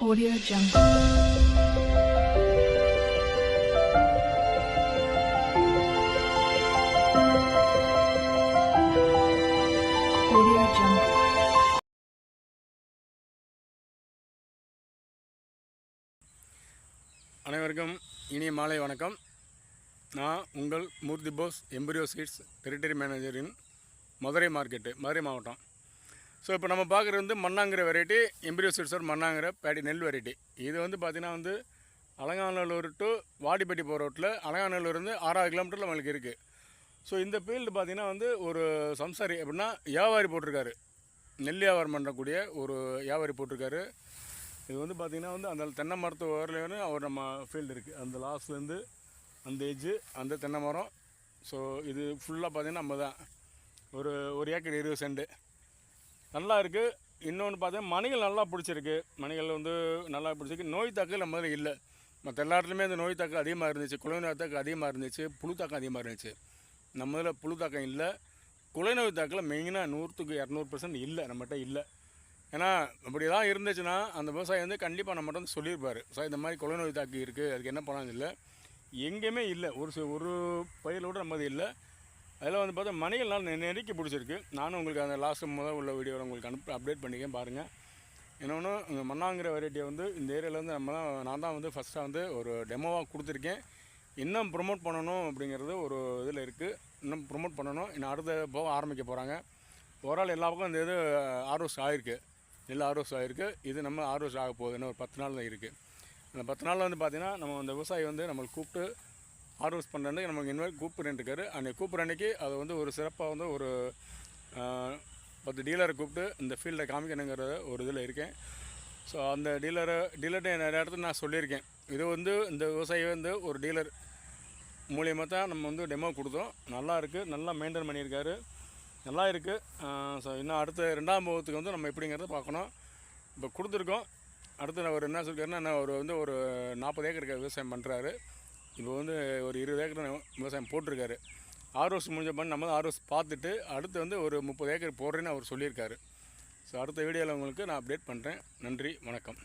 Audio Jungle. Audio Jungle. அனைவருக்கும் இனிய மாலை வணக்கம். நான் உங்கள் Murthy Bose Embryo seeds territory மேனேஜரின் மதுரை மாவட்டம். ஸோ இப்போ நம்ம பார்க்குறது வந்து மண்ணாங்கிற வெரைட்டி எம்பரியோ சீட்ஸோட மண்ணாங்கிற பேடி நெல் வெரைட்டி. இது வந்து பார்த்திங்கன்னா வந்து அலங்காநல்லூர் டு வாடிப்பட்டி போகிற ரோட்டில் அலங்காநல்லூர்லேருந்து 6 கிலோமீட்டரில் நம்மளுக்கு இருக்குது. ஸோ இந்த ஃபீல்டு பார்த்திங்கன்னா வந்து ஒரு சம்சாரி அப்படின்னா வியாபாரி போட்டிருக்காரு, நெல் வியாபாரம் பண்ணக்கூடிய ஒரு வியாபாரி போட்டிருக்காரு. இது வந்து பார்த்திங்கன்னா வந்து அந்த தென்னை மரத்து ஓரலேருந்து அவர் நம்ம ஃபீல்டு இருக்குது, அந்த லாஸ்ட்லேருந்து அந்த எஜ்ஜு அந்த தென்னை மரம். ஸோ இது ஃபுல்லாக பார்த்திங்கன்னா நம்ம தான் ஒரு ஏக்கர் 20 சென்ட் நல்லா இருக்குது. இன்னொன்று பார்த்தீங்கன்னா மணிகள் நல்லா பிடிச்சிருக்கு. மணிகள் வந்து நல்லா பிடிச்சிருக்கு. நோய் தாக்கல் நம்ம இல்லை. மற்ற எல்லா இடத்துலையுமே அந்த நோய் தாக்கம் அதிகமாக இருந்துச்சு, குலை நோய் தாக்கம் அதிகமாக இருந்துச்சு, புழு தாக்கம் அதிகமாக இருந்துச்சு. நம்ம இதில் புழு தாக்கம் இல்லை, குலை நோய் தாக்கில் மெயினாக 100க்கு 200% இல்லை, நம்மகிட்ட இல்லை. ஏன்னா அப்படி தான் இருந்துச்சுன்னா அந்த விவசாயி வந்து கண்டிப்பாக நம்மகிட்ட வந்து சொல்லியிருப்பார், சார் இந்த மாதிரி குலை நோய் தாக்கி இருக்குது, அதுக்கு என்ன பண்ணாலும் இல்லை. எங்கேயுமே இல்லை, ஒரு பயிரில் கூட நம்ம இல்லை. அதில் வந்து பார்த்தா மணிகள் நாள் நெருக்கி பிடிச்சிருக்கு. நானும் உங்களுக்கு அந்த லாஸ்ட்டு முதல் உள்ள வீடியோவில் உங்களுக்கு அப்டேட் பண்ணிக்கேன் பாருங்கள். இன்னொன்று இந்த மண்ணாங்கிற வெரைட்டியை வந்து இந்த ஏரியாவில் வந்து நான் தான் வந்து ஃபஸ்ட்டாக வந்து ஒரு டெமோவாக கொடுத்துருக்கேன். இன்னும் ப்ரொமோட் பண்ணணும் அப்படிங்கிறது ஒரு இதில் இருக்குது. இன்னும் ப்ரொமோட் பண்ணணும். இன்னும் அடுத்த போக ஆரம்பிக்க போகிறாங்க. ஓவரால் எல்லா பக்கம் இந்த இது ஆர்வஸ் ஆகிருக்கு, நெல் ஆர்வஸ் ஆகிருக்கு. இது நம்ம ஆர்வஸ் ஆக போகுது, இன்னும் ஒரு 10 நாள் தான் இருக்குது. அந்த 10 நாளில் வந்து பார்த்திங்கன்னா நம்ம அந்த விவசாயி வந்து நம்மளுக்கு கூப்பிட்டு ஹார்வெஸ்ட் பண்ணுறதுக்கு நமக்கு இனிமேல் கூப்பிட்ருக்காரு. அன்றைக்கி கூப்பிட்ற அன்றைக்கி அது வந்து ஒரு சிறப்பாக வந்து ஒரு 10 டீலரை கூப்பிட்டு இந்த ஃபீல்டை காமிக்கணுங்கிற ஒரு இதில் இருக்கேன். ஸோ அந்த டீலர்கிட்ட நிறைய இடத்துல நான் சொல்லியிருக்கேன். இது வந்து இந்த விவசாயி வந்து ஒரு டீலர் மூலியமாக தான் நம்ம வந்து டெமோ கொடுத்தோம். நல்லா இருக்குது, நல்லா மெயின்டைன் பண்ணியிருக்காரு, நல்லா இருக்குது. ஸோ இன்னும் அடுத்த 2ஆம் போகத்துக்கு வந்து நம்ம எப்படிங்கிறத பார்க்கணும். இப்போ கொடுத்துருக்கோம். அடுத்து நான் என்ன சொல்லியிருக்காருன்னா, நான் ஒரு 40 ஏக்கருக்கு விவசாயம் பண்ணுறாரு. இப்போ வந்து ஒரு 20 ஏக்கர் விவசாயம் போட்டிருக்காரு. ஆர்ஓஸ் முடிஞ்ச பண்ணி நம்ம தான் ஆர்ஓஸ் பார்த்துட்டு அடுத்து வந்து ஒரு 30 ஏக்கர் போடுறேன்னு அவர் சொல்லியிருக்காரு. ஸோ அடுத்த வீடியோவில் உங்களுக்கு நான் அப்டேட் பண்ணுறேன். நன்றி, வணக்கம்.